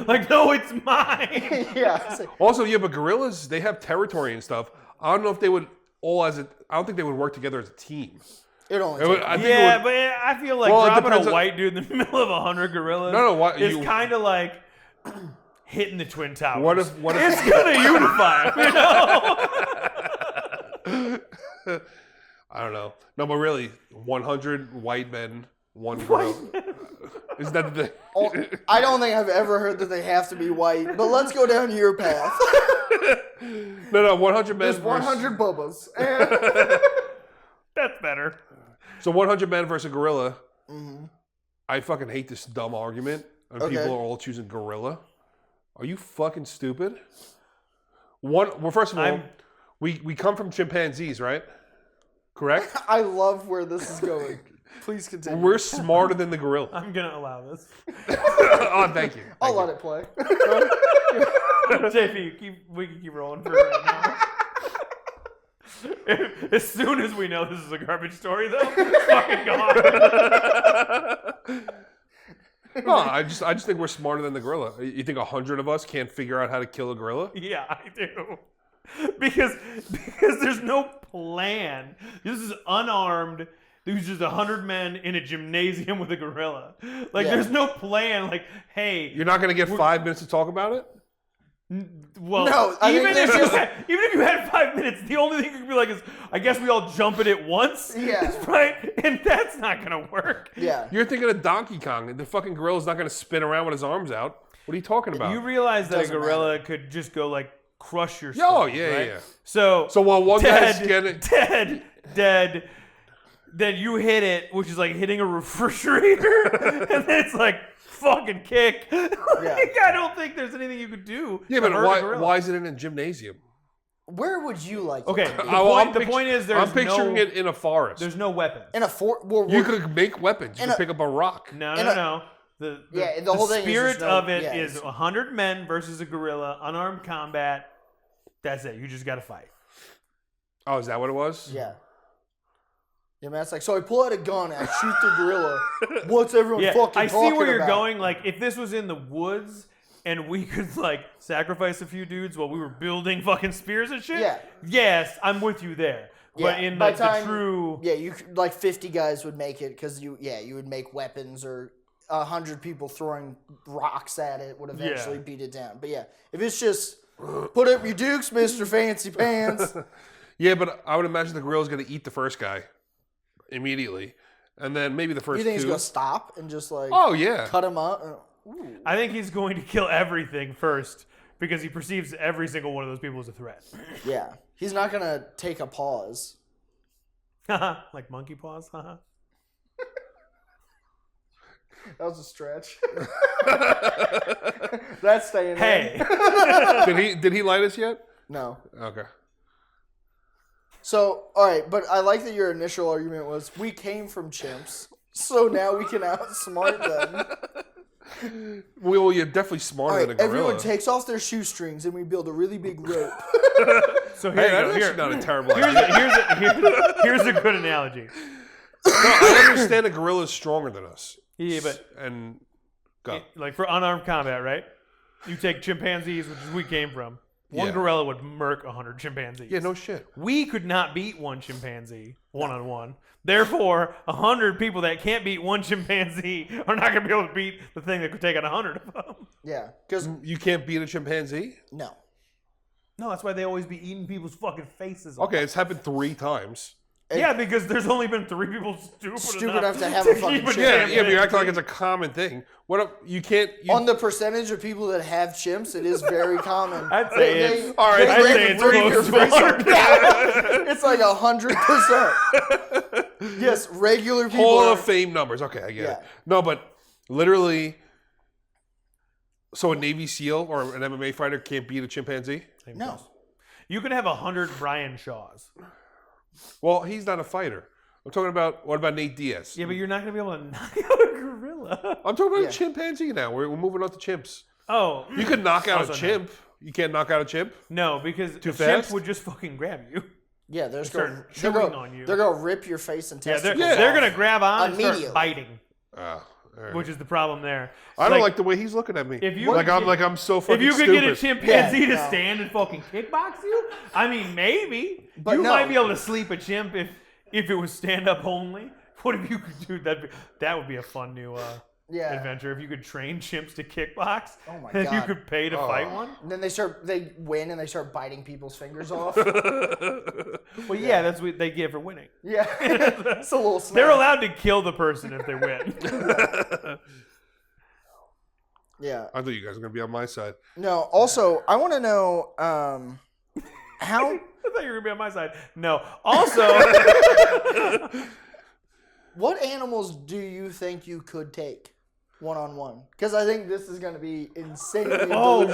like, no, it's mine. Yeah. Also, yeah, but gorillas, they have territory and stuff. I don't know if they would I don't think they would work together as a team. It only I think Yeah, it would, but I feel like Well, it dropping depends a on- white dude in the middle of 100 gorillas is kind of like hitting the Twin Towers. What if It's gonna unify them, you know? I don't know. No, but really, 100 white men, 1 gorilla. Isn't that the thing? I don't think I've ever heard that they have to be white, but let's go down your path. No, 100 men. There's 100 bubbas. That's better. So 100 men versus a gorilla. Mm-hmm. I fucking hate this dumb argument. And Okay. people are all choosing gorilla. Are you fucking stupid? Well, first of all, we come from chimpanzees, right? Correct? I love where this is going. Please continue. We're smarter than the gorilla. I'm gonna allow this. Oh, thank you. I'll let it play. JP, we can keep rolling for right now. As soon as we know this is a garbage story, though, it's fucking gone. No, I just think we're smarter than the gorilla. You think 100 of us can't figure out how to kill a gorilla? Yeah, I do. Because there's no plan. This is unarmed. There's just 100 men in a gymnasium with a gorilla. Like, Yeah. there's no plan. Like, hey, You're not going to get 5 minutes to talk about it? well, No, I even think if there's you had 5 minutes, the only thing you could be like is, I guess we all jump at it once. Yeah. Right? And that's not gonna work. Yeah. You're thinking of Donkey Kong. The fucking gorilla's not going to spin around with his arms out. What are you talking about? You realize that a Doesn't gorilla could just go like crush your Oh, skull, yeah, right? yeah. So while one guy's getting dead, then you hit it, which is like hitting a refrigerator, and then it's like fucking kick. Like, I don't think there's anything you could do. yeah, to but hurt a gorilla. why is it in a gymnasium? Where would you like? Okay, it to be? the point is there's I'm picturing no, it in a forest. There's no weapons. In a fort. Well, You could make weapons. You could pick up a rock. No. The whole thing is spirit just of it is 100 men versus a gorilla, unarmed combat. That's it. You just got to fight. Oh, is that what it was? Yeah. Yeah, man. It's like, so I pull out a gun and I shoot the gorilla. What's everyone Yeah, fucking I see talking where you're about? going. Like, if this was in the woods and we could, like, sacrifice a few dudes while we were building fucking spears and shit, Yeah. yes, I'm with you there. But in by the true... Yeah, you could, like 50 guys would make it because you would make weapons, or 100 people throwing rocks at it would eventually beat it down. But yeah, if it's just put up your dukes, Mr. Fancy Pants. Yeah, but I would imagine the gorilla's going to eat the first guy immediately. And then maybe the first You think he's two. going to stop and just like Oh, yeah. cut him up? Ooh. I think he's going to kill everything first because he perceives every single one of those people as a threat. Yeah. He's not going to take a pause. Like monkey paws? That was a stretch. That's staying Hey. in. Did he light us yet? No. Okay. So, all right, but I like that your initial argument was we came from chimps, so now we can outsmart them. Well, you're definitely smarter All right, than a gorilla. everyone takes off their shoestrings and we build a really big rope. So here Hey, you that's go. actually Here. not a terrible Here's idea. here's a good analogy. No, I understand a gorilla is stronger than us. Yeah, but And go. like for unarmed combat, right? You take chimpanzees, which is where we came from. One Yeah. gorilla would murk 100 chimpanzees. Yeah, no shit. We could not beat one chimpanzee one-on-one. Therefore, 100 people that can't beat one chimpanzee are not going to be able to beat the thing that could take on 100 of them. Yeah, because You can't beat a chimpanzee? no. No, that's why they always be eating people's fucking faces off. Okay, it's happened 3 times. Yeah, because there's only been 3 people stupid enough to have a fucking keep chimp. Yeah, damn yeah, but you're acting like thing. it's a common thing. What if you can't? You, On the percentage of people that have chimps, it is very common. I'd say it's all right, I'd say it's close to 100. It's like 100%. Yes, regular people. Hall are- of Fame numbers. Okay, I get Yeah. it. No, but literally, so a Navy SEAL or an MMA fighter can't beat a chimpanzee? No. You could have 100 Brian Shaws. Well, he's not a fighter. I'm talking about, what about Nate Diaz? Yeah, but you're not going to be able to knock out a gorilla. I'm talking about Yeah. a chimpanzee now. We're moving on to chimps. Oh. You could knock out Also a no. chimp. You can't knock out a chimp? No, because Too a chimp fast? would just fucking grab you. Yeah, they're Start chewing on you. They're going to rip your face and Yeah, testicles they're off. going to grab on and start Immediately. biting, All right. which is the problem there. I don't like the way he's looking at me. If you- like I'm so fucking If you could stupid. get a chimpanzee Yeah, to no. stand and fucking kickbox you, I mean, maybe. But you no. might be able to sleep a chimp if it was stand up only. What if you could do that? That would be a fun new Yeah. adventure. If you could train chimps to kickbox, Oh my and you God. could pay to fight one. And then they win and they start biting people's fingers off. Well, yeah, that's what they get for winning. Yeah. It's a little snap. They're allowed to kill the person if they win. Yeah. I thought you guys were going to be on my side. No, also, I want to know how... I thought you were gonna be on my side. No. Also, What animals do you think you could take one-on-one? Because I think this is going to be insanely delusional.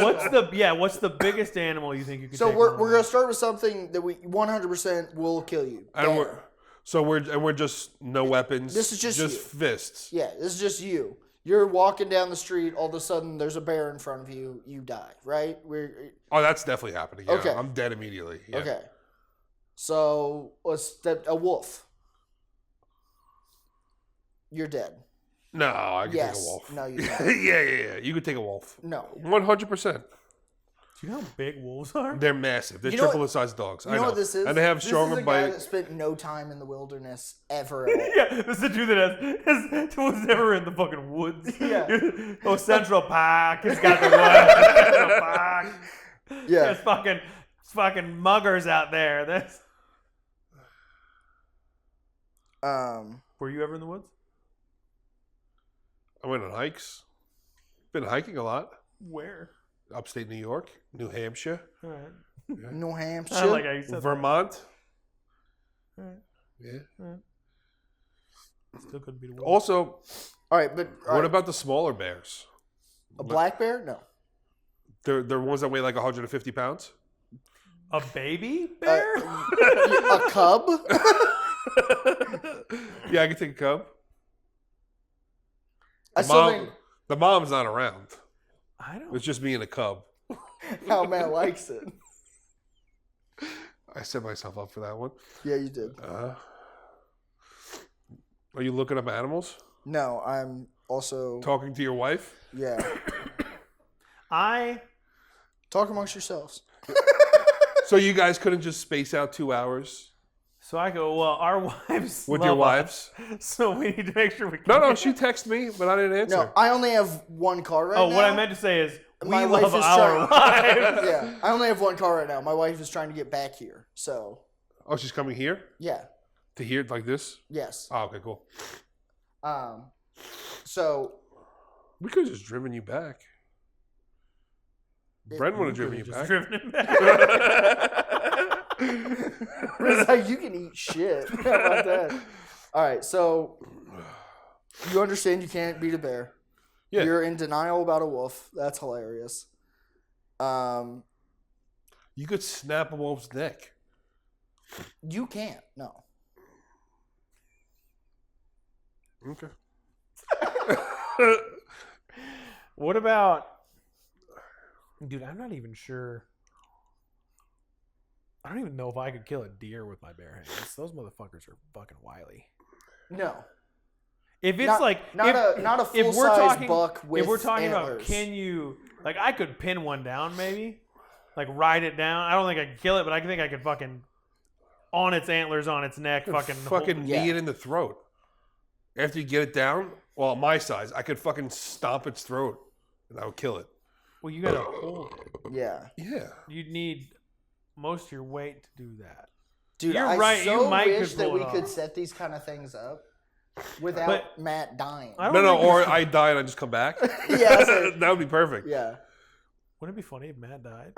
what's the biggest animal you think you could So take? we're going to start with something that we 100% will kill you. And Bear. we're just no weapons. This is just you. fists. Yeah, this is just you. You're walking down the street, all of a sudden there's a bear in front of you, you die, right? Oh, that's definitely happening. Yeah, Okay. I'm dead immediately. Yeah. Okay. So, a wolf. You're dead. No, I could Yes. take a wolf. No, you yeah, don't. yeah. You could take a wolf. No. 100%. Do you know how big wolves are? They're massive. They're You know triple what- the size dogs. You I know what this is? And they have stronger This is a guy bite. that spent no time in the wilderness ever at all. Yeah, this is the dude that was never in the fucking woods. Yeah. Oh, Central Park. It's got the woods. Central Park. Yeah. There's fucking muggers out there. Were you ever in the woods? I went on hikes. Been hiking a lot. Where? upstate New York, New Hampshire, All right. New Hampshire. I like how you said that. Vermont. All right. Yeah. Still couldn't beat a wolf. Also, All right, but what about the smaller bears? a black bear? No. They're ones that weigh like 150 pounds. A baby bear? A cub? Yeah, I can take a cub. I still think The mom's not around. I don't. It's just me and a cub. how Matt likes it. I set myself up for that one. Yeah, you did. Are you looking up animals? No, I'm also Talking to your wife? yeah. I Talk amongst yourselves. So you guys couldn't just space out 2 hours So I go, well, our wives with love your wives? us, so we need to make sure we. No, she texted me, but I didn't answer. No, I only have one car right now. Oh, what I meant to say is we My wife love is our trying- wives. Yeah, I only have one car right now. My wife is trying to get back here, so Oh, she's coming here yeah, to hear it like this. yes. Oh, okay, cool. So We could have just driven you back. Brent would have driven you Just back. driven him back. it's like you can eat shit. How about that? All right, so you understand you can't beat a bear. Yeah. You're in denial about a wolf. That's hilarious. You could snap a wolf's neck. You can't. No. Okay. What about, dude? I'm not even sure. I don't even know if I could kill a deer with my bare hands. Those motherfuckers are fucking wily. No. If it's Not- like not if, a if full we're size talking, buck with if we're talking about antlers. can you like I could pin one down maybe, like ride it down. I don't think I could kill it, but I think I could fucking on its antlers, on its neck, Fucking Yeah. knee it in the throat. After you get it down, well, my size, I could fucking stomp its throat and I would kill it. Well, you gotta hold it. Yeah. Yeah. You'd need most of your weight to do that. Dude, You're I right, you so might wish could that pull we it could off. set these kind of things up without But- Matt dying. I don't No, think or it's- I die and I just come back. Yeah, so- That would be perfect. Yeah. Wouldn't it be funny if Matt died?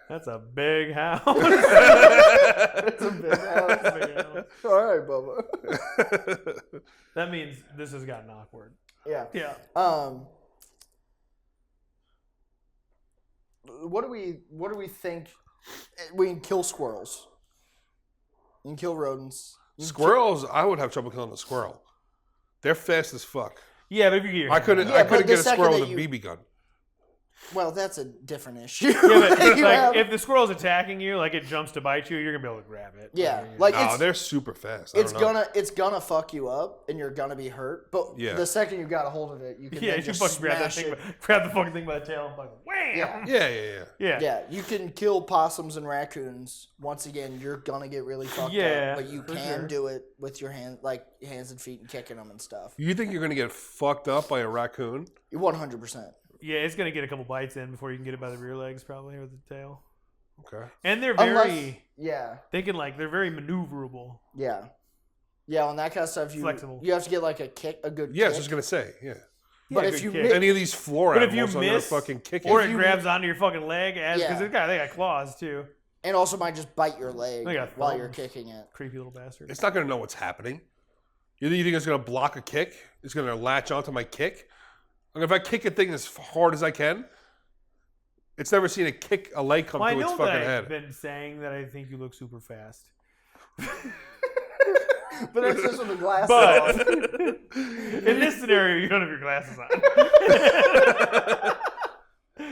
That's a big house. It's a big house. Big house. All right, Bubba. That means this has gotten awkward. Yeah. Yeah. What do we think? We can kill squirrels. You can kill rodents. You can Squirrels, I would have trouble killing a squirrel. They're fast as fuck. Yeah, but if you get your I hand couldn't. on Yeah, I it. but couldn't the get a second squirrel that with a you- BB gun. Well, that's a different issue. Yeah, but You like, have- if the squirrel's attacking you, like it jumps to bite you, you're gonna be able to grab it. Yeah, like No, it's they're super fast. I it's don't know. gonna fuck you up, and you're gonna be hurt. But Yeah. the second you got a hold of it, you can Yeah, then you just fucking grab that smash thing, it. grab the fucking thing by the tail, and fucking wham. Yeah. Yeah. Yeah, you can kill possums and raccoons. Once again, you're gonna get really fucked Yeah, up, but you for can sure. do it with your hands and feet, and kicking them and stuff. You think you're gonna get fucked up by a raccoon? 100%. Yeah, it's gonna get a couple bites in before you can get it by the rear legs, probably, or the tail. Okay. And they're Unless, very, yeah, they're very maneuverable. yeah, on that kind of stuff, Flexible. you have to get like a good Yeah, I kick. was just gonna say. Yeah. But Yeah, if good you kick. miss- Any of these floor But if you animals, I'm gonna miss, fucking kick or it. it grabs onto your fucking leg, because Yeah. they got claws too. and also might just bite your leg They got while you're thumbs. kicking it. Creepy little bastard. It's not gonna know what's happening. You think it's gonna block a kick? It's gonna latch onto my kick? Like if I kick a thing as hard as I can, it's never seen a leg come Well, I to its know fucking that I've head. been saying that I think you look super fast. But that's just with the glasses But on. in this scenario, you don't have your glasses on.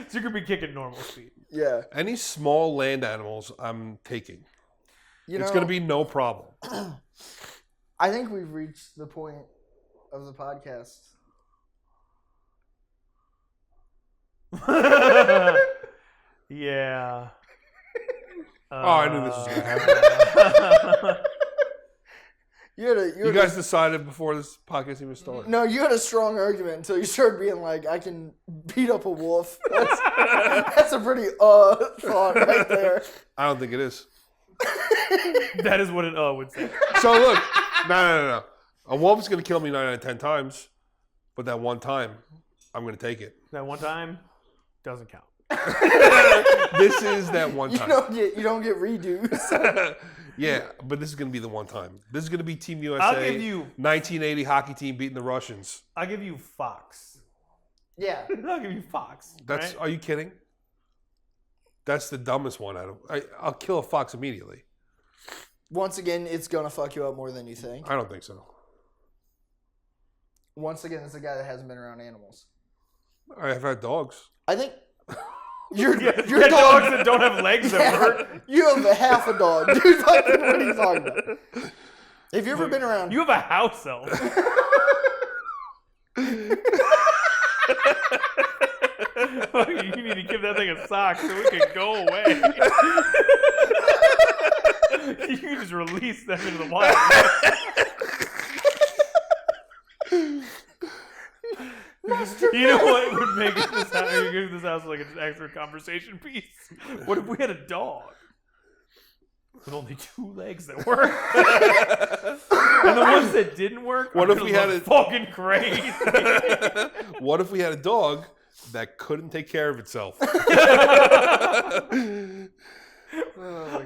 So you could be kicking normal speed. Yeah, Any small land animals, I'm taking. you It's know, gonna be no problem. I think we've reached the point of the podcast. Yeah. Oh, I knew this was gonna happen. You guys decided before this podcast even started. No, you had a strong argument until you started being like, I can beat up a wolf. That's a pretty thought right there. I don't think it is. That is what an would say. So look, no. A wolf's gonna kill me 9 out of 10 times. But that one time, I'm going to take it. That one time doesn't count. This is that one You time. don't get redos. Yeah, but this is going to be the one time. This is going to be Team USA. I'll give you 1980 hockey team beating the Russians. I'll give you Fox. Yeah. I'll give you Fox. That's. right? Are you kidding? That's the dumbest one out of. I'll kill a fox immediately. Once again, it's gonna fuck you up more than you think. I don't think so. Once again, it's a guy that hasn't been around animals. I've had dogs. I think your Yeah, dog. dogs that don't have legs that work. You have a half a dog, dude. Like, what are you talking about? Have you ever been around? You have a house elf. You need to give that thing a sock so we can go away. You can just release them into the wild. You know what would make this house like an extra conversation piece? What if we had a dog with only 2 legs that work, and the ones that didn't work? What are if we gonna had look fucking crazy? What if we had a dog that couldn't take care of itself?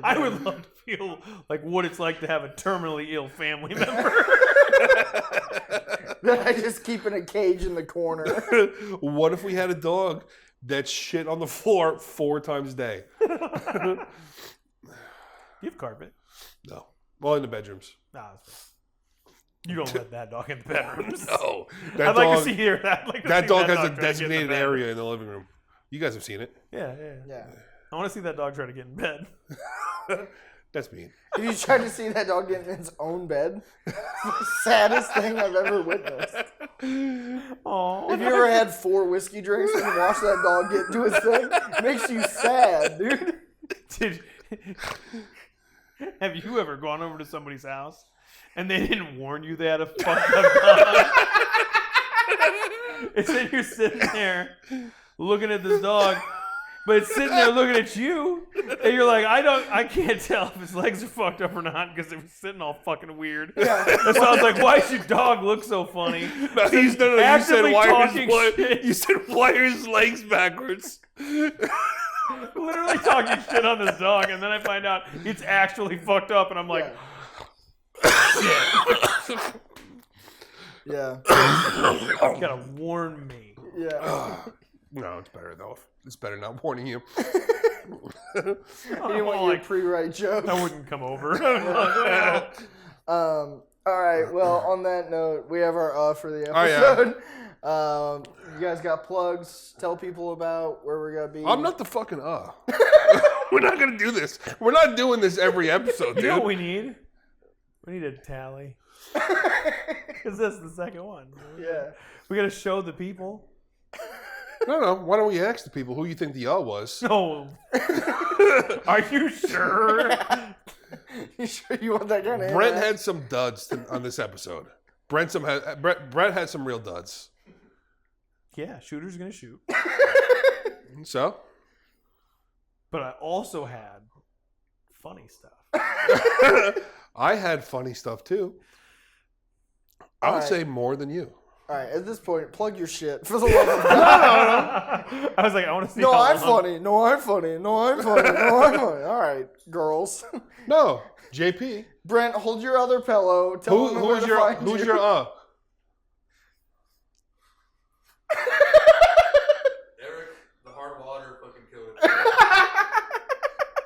I would love to feel like what it's like to have a terminally ill family member. That I just keep in a cage in the corner. What if we had a dog that shit on the floor 4 times a day? You have carpet. No. Well, in the bedrooms. Nah, that's fine. You don't let that dog in the bedrooms. No. I'd like to see here. That dog has a try to get in the designated bed. area in the living room. You guys have seen it. Yeah. Yeah. I want to see that dog try to get in bed. That's mean. Have you tried to see that dog get in its own bed? It's the saddest thing I've ever witnessed. Oh, Have you ever had 4 whiskey drinks and watched that dog get into his thing? It makes you sad, dude. Have you ever gone over to somebody's house and they didn't warn you they had a fucked up dog? It's that you're sitting there looking at this dog, but it's sitting there looking at you, and you're like, I can't tell if his legs are fucked up or not because it was sitting all fucking weird. Yeah. So I was like, why does your dog look so funny? You said, Actively talking shit. you said, why are his legs backwards? Literally talking shit on this dog, and then I find out it's actually fucked up, and I'm like, Yeah. you gotta warn me. Yeah. No, it's better though. It's better not warning you. You didn't want your pre-write joke. I wouldn't come over. All right. Well, on that note, we have our for the Oh, yeah. episode. You guys got plugs? Tell people about where we're gonna be. I'm not the fucking We're not gonna do this. We're not doing this every episode, dude. You know what we need? We need a tally. Because that's the second one. Yeah. We gotta show the people. No. Why don't we ask the people who you think the was? No. Are you sure? You sure you want that kind of? Brent had some duds on this episode. Brent had some real duds. Yeah, shooter's gonna shoot. So? But I also had funny stuff. I had funny stuff too. I would say more than you. All right. At this point, plug your shit for the love of God. I was like, I want to see. No, how I'm long- funny. No, I'm funny. No, I'm funny. No, I'm funny. All right, girls. No, JP. Brent, hold your other pillow. Tell them where to find Who's you. your Eric, the hard water fucking killed it.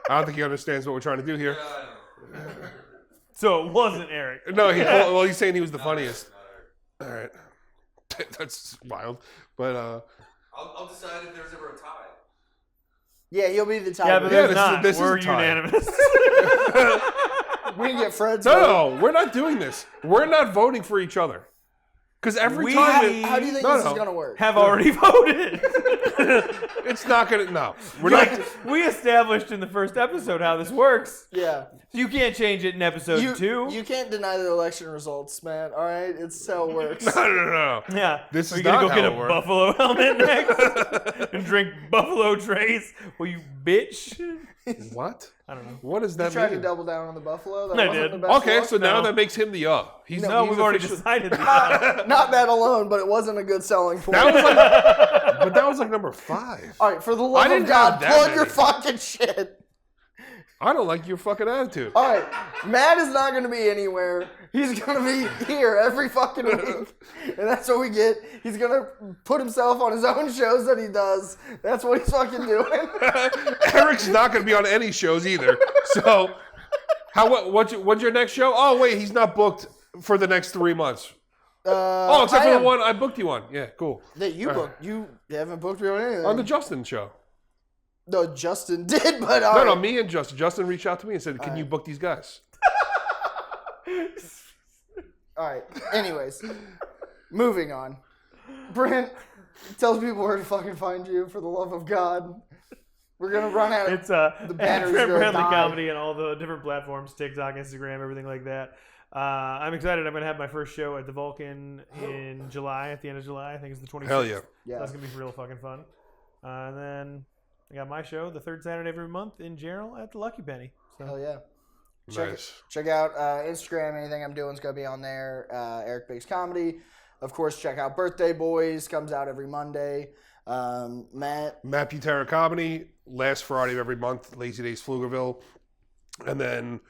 I don't think he understands what we're trying to do here. Yeah, I know. So it wasn't Eric. No, he's saying he was the funniest. Not Eric. All right. That's wild. But I'll decide if there's ever a tie. Yeah, he'll be the Yeah, but tiebreaker. Yeah, there's not. this is We're a tie. unanimous. We can get Fred's vote. no, we're not doing this. We're not voting for each other. Because every time How do you think No, this no. is gonna work? Have already voted. it's not gonna we're not We established in the first episode how this works. Yeah. You can't change it in episode 2. You can't deny the election results, man. All right, it's how it works. no. Yeah. This Are is you gonna not go get how a it works. Buffalo helmet next and drink Buffalo Trace? Will you bitch? What? I don't know. What does You that tried to mean? double down on the Buffalo. That I wasn't did. the best Okay, look? so now No. that makes him the He's No, he's we've already official- decided that. Not that alone, but it wasn't a good selling point. That was like, but that was like number 5. All right, for the love didn't of God, have that plug many. your fucking shit. I don't like your fucking attitude. All right, Matt is not going to be anywhere. He's going to be here every fucking week, and that's what we get. He's going to put himself on his own shows that he does. That's what he's fucking doing. Eric's not going to be on any shows either. So, what's your next show? Oh wait, he's not booked for the next 3 months. Except for the one I booked you on. Yeah, cool. that you booked. You haven't booked me on anything. On the Justin show. No, Justin did, but No, me and Justin. Justin reached out to me and said, "Can you book these guys?" All right. Anyways, moving on. Brent, tells people where to fucking find you for the love of God. We're gonna run out. It's the battery's Brent gonna Bradley die. Comedy and all the different platforms, TikTok, Instagram, everything like that. I'm excited. I'm gonna have my first show at the Vulcan in July, at the end of July. I think it's the 26th. Hell yeah. Yeah. That's gonna be real fucking fun. And then I got my show the third Saturday of every month in General at the Lucky Penny. So Hell yeah. Nice. Check out Instagram. Anything I'm doing is going to be on there. Eric Biggs Comedy. Of course, check out Birthday Boys. Comes out every Monday. Matt. Butera comedy last Friday of every month. Lazy Days Pflugerville, and then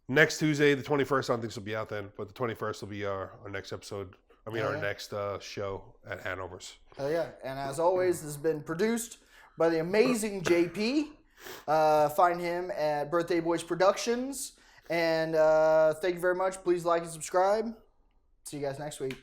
next Tuesday, the 21st. I don't think this will be out then, but the 21st will be our next episode. Our next show at Hanover's. Hell yeah. And as always, this has been produced by the amazing JP. Find him at Birthday Boys Productions. And thank you very much. Please like and subscribe. See you guys next week.